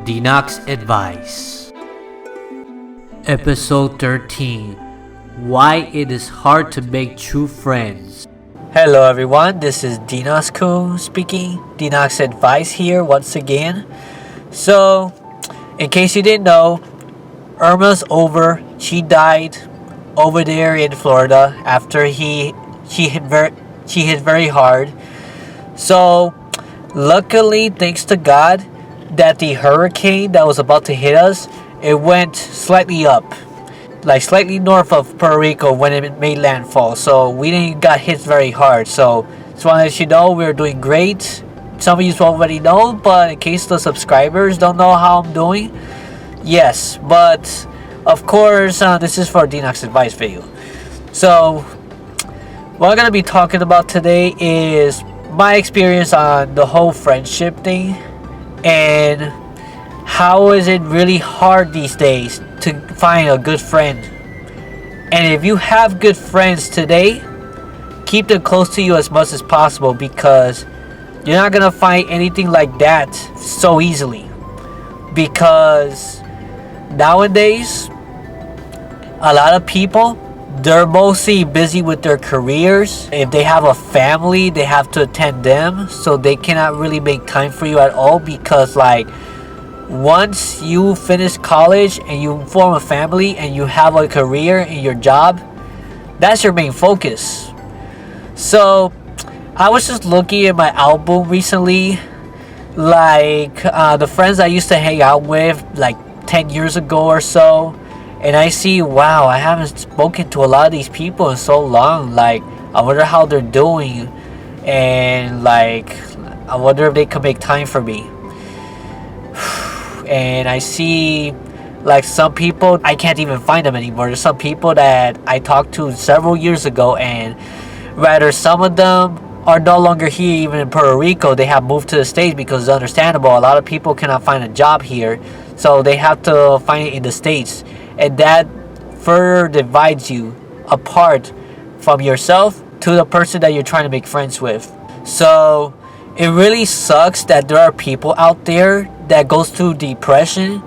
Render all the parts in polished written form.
Denox Advice. Episode 13. Why it is hard to make true friends. Hello everyone, this is Denox speaking. Denox Advice here once again. So, in case you didn't know, Irma's over. She died over there in Florida after she hit very hard. So, luckily, thanks to God, that the hurricane that was about to hit us, it went slightly up, like slightly north of Puerto Rico when it made landfall. So we didn't got hit very hard. So just want to let you know we're doing great. Some of you already know, but in case the subscribers don't know how I'm doing, yes. But of course, this is for Denox Advice video. So what I'm gonna be talking about today is my experience on the whole friendship thing, and how is it really hard these days to find a good friend. And if you have good friends today, keep them close to you as much as possible, because you're not gonna find anything like that so easily. Because nowadays, a lot of people, they're mostly busy with their careers. If they have a family, they have to attend them, so they cannot really make time for you at all. Because like, once you finish college and you form a family and you have a career in your job, that's your main focus. So I was just looking at my album recently, like the friends I used to hang out with like 10 years ago or so, and I see, wow, I haven't spoken to a lot of these people in so long. Like, I wonder how they're doing, and like, I wonder if they could make time for me. And I see, like, some people, I can't even find them anymore. There's some people that I talked to several years ago, and rather some of them are no longer here, even in Puerto Rico. They have moved to the States, because it's understandable. A lot of people cannot find a job here, so they have to find it in the States. And that further divides you apart from yourself to the person that you're trying to make friends with. So it really sucks that there are people out there that goes through depression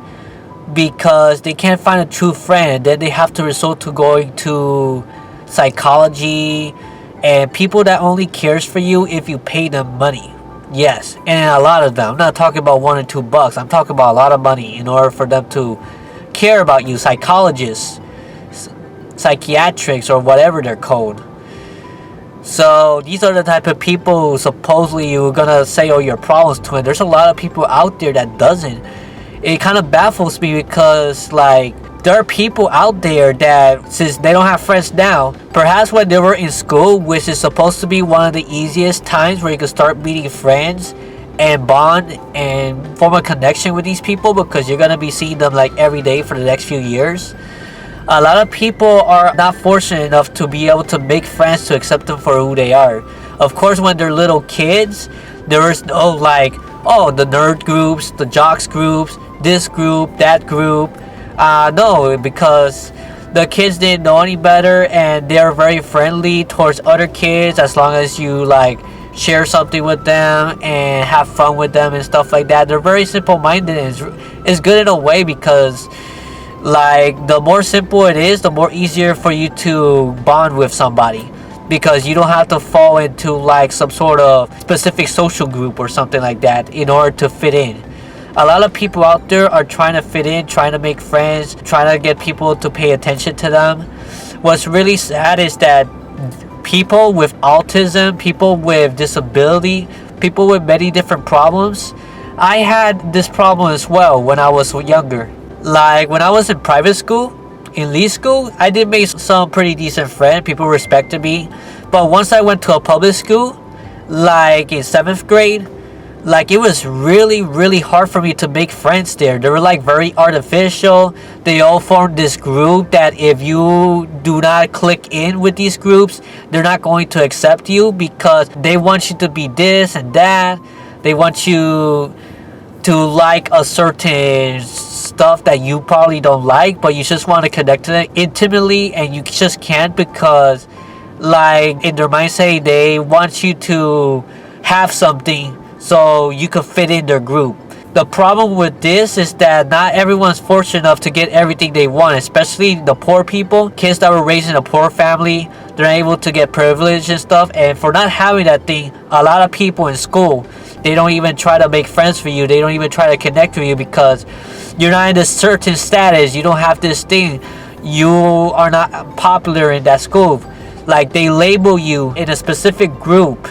because they can't find a true friend, and then they have to resort to going to psychology and people that only cares for you if you pay them money. Yes, and a lot of them. I'm not talking about $1 or $2. I'm talking about a lot of money in order for them to care about you. Psychologists, psychiatrics, or whatever they're called. So these are the type of people supposedly you're gonna say all your problems to, and there's a lot of people out there that doesn't. It kind of baffles me, because like, there are people out there that, since they don't have friends now, perhaps when they were in school, which is supposed to be one of the easiest times where you can start meeting friends and bond and form a connection with these people, because you're gonna be seeing them like every day for the next few years. A lot of people are not fortunate enough to be able to make friends to accept them for who they are. Of course, when they're little kids, there is no like, oh, the nerd groups, the jocks groups, this group, that group. No, because the kids didn't know any better, and they're very friendly towards other kids as long as you like share something with them and have fun with them and stuff like that. They're very simple-minded, and it's good in a way, because like, the more simple it is, the more easier for you to bond with somebody, because you don't have to fall into like some sort of specific social group or something like that in order to fit in. A lot of people out there are trying to fit in, trying to make friends, trying to get people to pay attention to them. What's really sad is that people with autism, people with disability, people with many different problems. I had this problem as well when I was younger. Like, when I was in private school, in Lee school, I did make some pretty decent friends. People respected me. But once I went to a public school, like in 7th grade, like, it was really, really hard for me to make friends there. They were like very artificial. They all formed this group that if you do not click in with these groups, they're not going to accept you, because they want you to be this and that. They want you to like a certain stuff that you probably don't like, but you just want to connect to them intimately, and you just can't, because like, in their mindset, they want you to have something so you can fit in their group. The problem with this is that not everyone's fortunate enough to get everything they want, especially the poor people, kids that were raised in a poor family. They're able to get privilege and stuff, and for not having that thing, a lot of people in school, they don't even try to make friends for you. They don't even try to connect with you because you're not in a certain status. You don't have this thing. You are not popular in that school. Like, they label you in a specific group.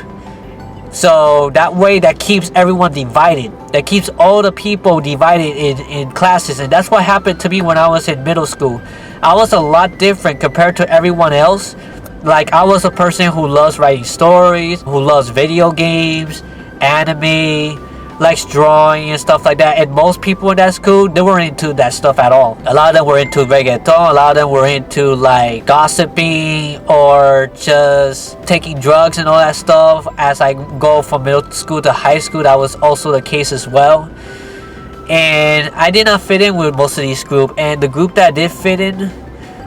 So that way, that keeps everyone divided. That keeps all the people divided in classes. And that's what happened to me when I was in middle school. I was a lot different compared to everyone else. Like, I was a person who loves writing stories, who loves video games, anime, likes drawing and stuff like that. And most people in that school, they weren't into that stuff at all. A lot of them were into reggaeton. A lot of them were into like gossiping or just taking drugs and all that stuff. As I go from middle school to high school, that was also the case as well. And I did not fit in with most of these groups. And the group that did fit in,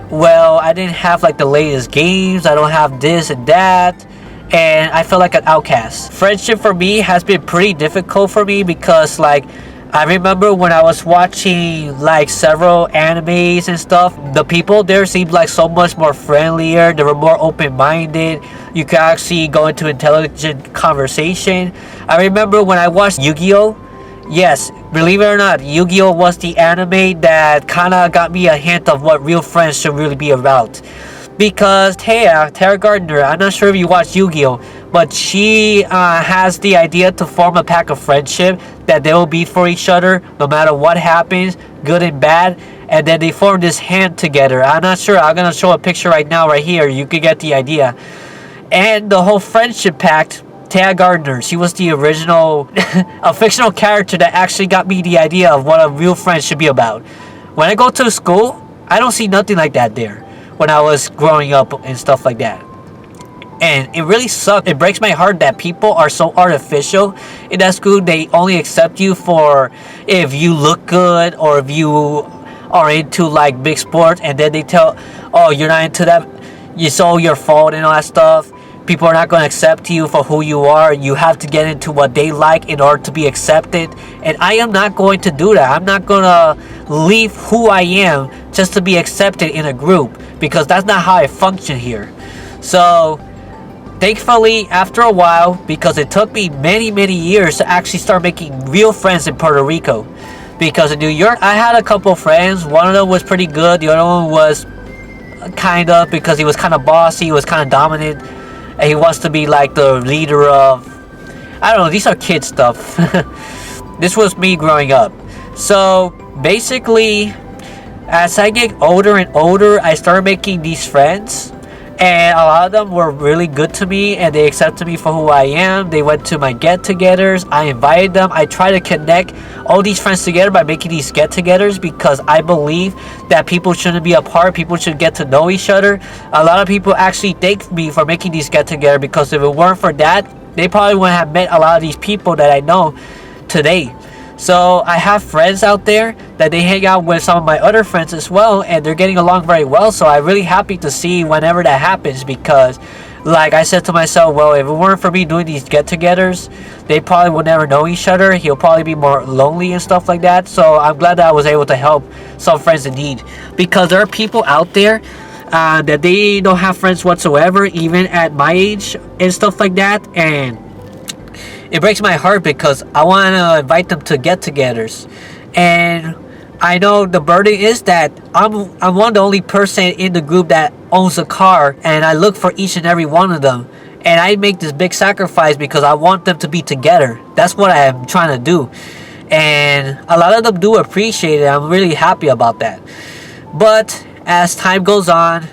well, I didn't have like the latest games. I don't have this and that. And I felt like an outcast. Friendship for me has been pretty difficult for me because, like, I remember when I was watching like several animes and stuff, the people there seemed like so much more friendlier. They were more open-minded. You could actually go into intelligent conversation. I remember when I watched Yu-Gi-Oh! Yes, believe it or not, Yu-Gi-Oh! Was the anime that kind of got me a hint of what real friends should really be about. Because Tara Gardner, I'm not sure if you watch Yu-Gi-Oh, but she has the idea to form a pack of friendship that they will be for each other no matter what happens, good and bad, and then they form this hand together. I'm not sure, I'm gonna show a picture right now, right here, you could get the idea. And the whole friendship pact, Tara Gardner, she was the original, a fictional character that actually got me the idea of what a real friend should be about. When I go to school, I don't see nothing like that there. When I was growing up and stuff like that. And it really sucks. It breaks my heart that people are so artificial in that school. They only accept you for if you look good or if you are into like big sports, and then they tell, oh, you're not into that, it's all your fault and all that stuff. People are not going to accept you for who you are. You have to get into what they like in order to be accepted. And I am not going to do that. I'm not going to leave who I am just to be accepted in a group, because that's not how I function here. So thankfully, after a while, because it took me many years to actually start making real friends in Puerto Rico. Because in New York, I had a couple friends. One of them was pretty good. The other one was kind of, because he was kind of bossy. He was kind of dominant. And he wants to be like the leader of, I don't know, these are kid stuff. This was me growing up. So basically, as I get older and older, I started making these friends. And a lot of them were really good to me, and they accepted me for who I am. They went to my get-togethers. I invited them. I try to connect all these friends together by making these get-togethers, because I believe that people shouldn't be apart. People should get to know each other. A lot of people actually thank me for making these get-together, because if it weren't for that, they probably wouldn't have met a lot of these people that I know today. So I have friends out there that they hang out with some of my other friends as well, and they're getting along very well. So I'm really happy to see whenever that happens, because like I said to myself, well, if it weren't for me doing these get-togethers, they probably would never know each other. He'll probably be more lonely and stuff like that. So I'm glad that I was able to help some friends in need, because there are people out there that they don't have friends whatsoever, even at my age and stuff like that. And it breaks my heart, because I want to invite them to get-togethers. And I know the burden is that I'm one of the only person in the group that owns a car, and I look for each and every one of them. And I make this big sacrifice because I want them to be together. That's what I am trying to do. And a lot of them do appreciate it. I'm really happy about that. But as time goes on,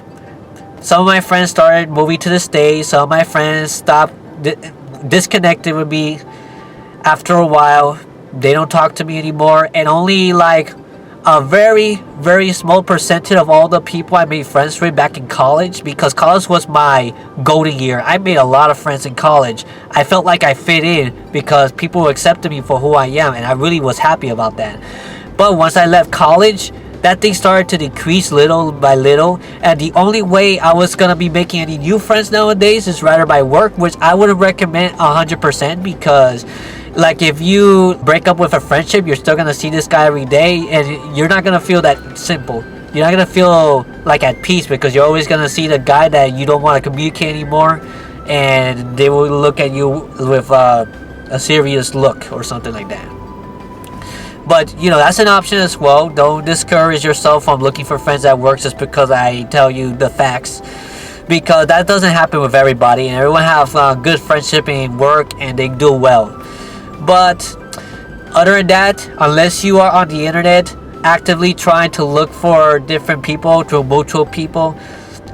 some of my friends started moving to the States. Some of my friends stopped disconnected with me after a while. They don't talk to me anymore, and only like a very small percentage of all the people I made friends with back in college, because college was my golden year. I made a lot of friends in college. I felt like I fit in because people accepted me for who I am, and I really was happy about that. But once I left college, that thing started to decrease little by little, and the only way I was gonna be making any new friends nowadays is rather by work, which I wouldn't recommend 100%, because Like if you break up with a friendship, you're still gonna see this guy every day, and you're not gonna feel that simple. You're not gonna feel like at peace because you're always gonna see the guy that you don't want to communicate anymore, and they will look at you with a serious look or something like that. But that's an option as well. Don't discourage yourself from looking for friends at work just because I tell you the facts, because that doesn't happen with everybody, and everyone have good friendship in work and they do well. But other than that, unless you are on the internet actively trying to look for different people through mutual people,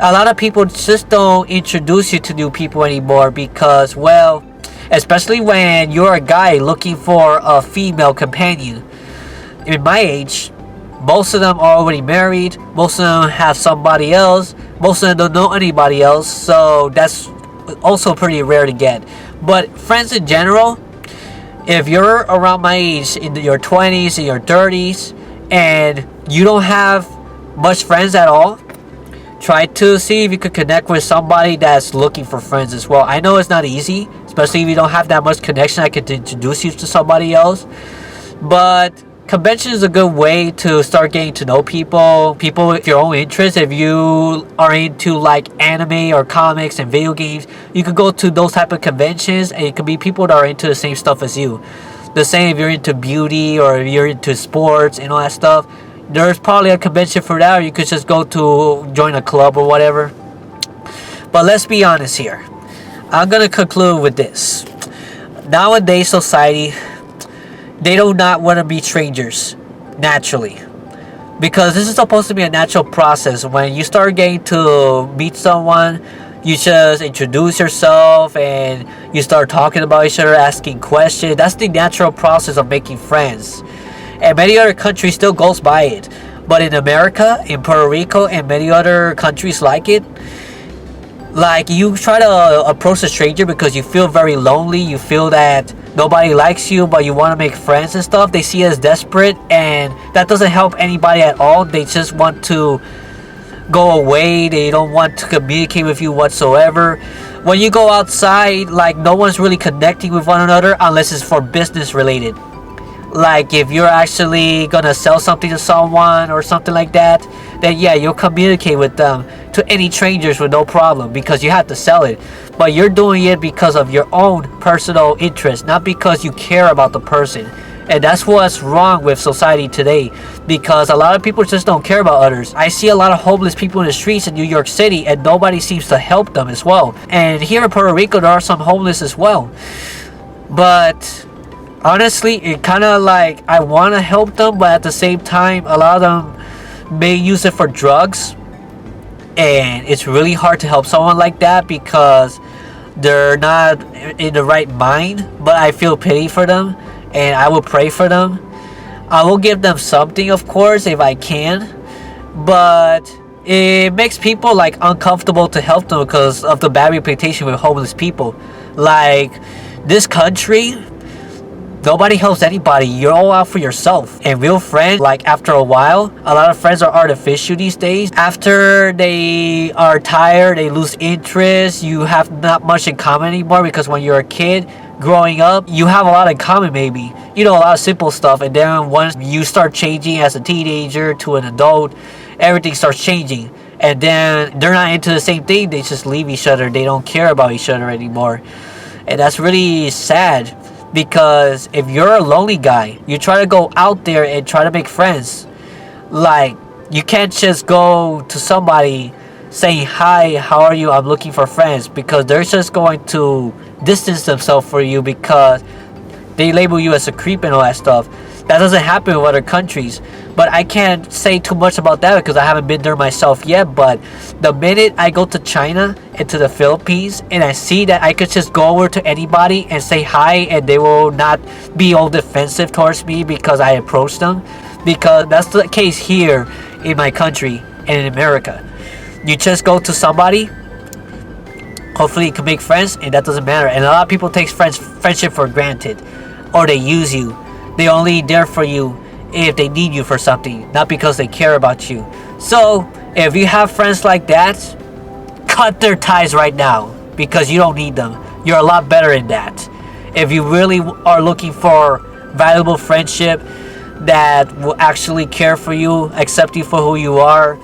a lot of people just don't introduce you to new people anymore because, well, especially when you're a guy looking for a female companion. In my age, most of them are already married, most of them have somebody else, most of them don't know anybody else, so that's also pretty rare to get. But friends in general, if you're around my age, in your 20s and your 30s, and you don't have much friends at all, try to see if you could connect with somebody that's looking for friends as well. I know it's not easy, especially if you don't have that much connection. I could introduce you to somebody else, but convention is a good way to start getting to know people with your own interests. If you are into like anime or comics and video games, you could go to those type of conventions, and it could be people that are into the same stuff as you. The same if you're into beauty or if you're into sports and all that stuff. There's probably a convention for that, or you could just go to join a club or whatever. But let's be honest here. I'm gonna conclude with this. Nowadays society, they do not want to be strangers naturally, because this is supposed to be a natural process. When you start getting to meet someone, you just introduce yourself and you start talking about each other, asking questions. That's the natural process of making friends, and many other countries still goes by it. But in America, in Puerto Rico, and many other countries like it, like you try to approach a stranger because you feel very lonely, you feel that nobody likes you, but you want to make friends and stuff. They see you as desperate, and that doesn't help anybody at all. They just want to go away. They don't want to communicate with you whatsoever. When you go outside, like no one's really connecting with one another unless it's for business related. Like if you're actually gonna sell something to someone or something like that, then yeah, you'll communicate with them, to any strangers, with no problem, because you have to sell it. But you're doing it because of your own personal interest, not because you care about the person. And that's what's wrong with society today, because a lot of people just don't care about others. I see a lot of homeless people in the streets in New York City, and nobody seems to help them as well. And here in Puerto Rico, there are some homeless as well. But honestly, it kind of like, I want to help them, but at the same time, a lot of them may use it for drugs. And it's really hard to help someone like that because they're not in the right mind. But I feel pity for them, and I will pray for them. I will give them something, of course, if I can. But it makes people like uncomfortable to help them because of the bad reputation with homeless people. Like this country, nobody helps anybody. You're all out for yourself. And real friends, like after a while, a lot of friends are artificial these days. After they are tired, they lose interest. You have not much in common anymore, because when you're a kid growing up, you have a lot in common maybe. A lot of simple stuff. And then once you start changing as a teenager to an adult, everything starts changing. And then they're not into the same thing. They just leave each other. They don't care about each other anymore. And that's really sad. Because if you're a lonely guy, you try to go out there and try to make friends. Like, you can't just go to somebody saying, "Hi, how are you? I'm looking for friends," because they're just going to distance themselves for you because they label you as a creep and all that stuff. That doesn't happen with other countries. But I can't say too much about that because I haven't been there myself yet. But the minute I go to China and to the Philippines and I see that I could just go over to anybody and say hi, and they will not be all defensive towards me because I approached them. Because that's the case here in my country and in America. You just go to somebody, hopefully you can make friends, and that doesn't matter. And a lot of people take friendship for granted, or they use you. They're only there for you if they need you for something, not because they care about you. So if you have friends like that, cut their ties right now, because you don't need them. You're a lot better in that. If you really are looking for valuable friendship that will actually care for you, accept you for who you are,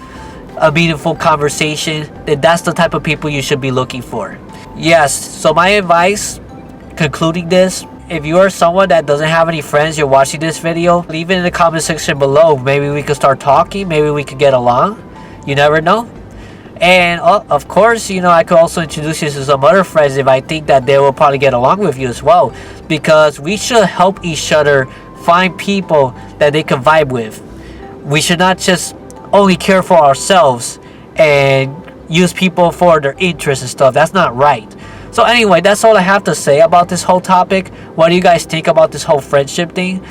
a meaningful conversation, then that's the type of people you should be looking for. Yes, so my advice, concluding this, if you are someone that doesn't have any friends, you're watching this video, leave it in the comment section below. Maybe we could start talking, maybe we could get along. You never know. And of course, I could also introduce you to some other friends if I think that they will probably get along with you as well. Because we should help each other find people that they can vibe with. We should not just only care for ourselves and use people for their interests and stuff. That's not right. So anyway, that's all I have to say about this whole topic. What do you guys think about this whole friendship thing?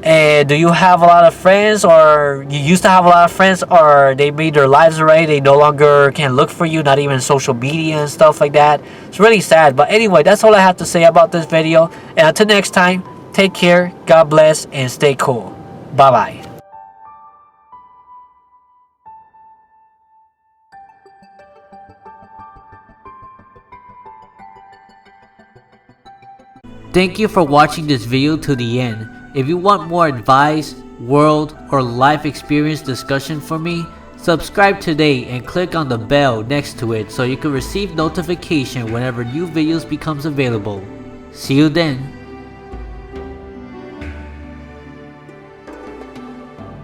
And do you have a lot of friends, or you used to have a lot of friends, or they made their lives already, they no longer can look for you, not even social media and stuff like that? It's really sad. But anyway, that's all I have to say about this video. And until next time, take care, God bless, and stay cool. Bye bye. Thank you for watching this video to the end. If you want more advice, world, or life experience discussion from me, subscribe today and click on the bell next to it so you can receive notification whenever new videos becomes available. See you then.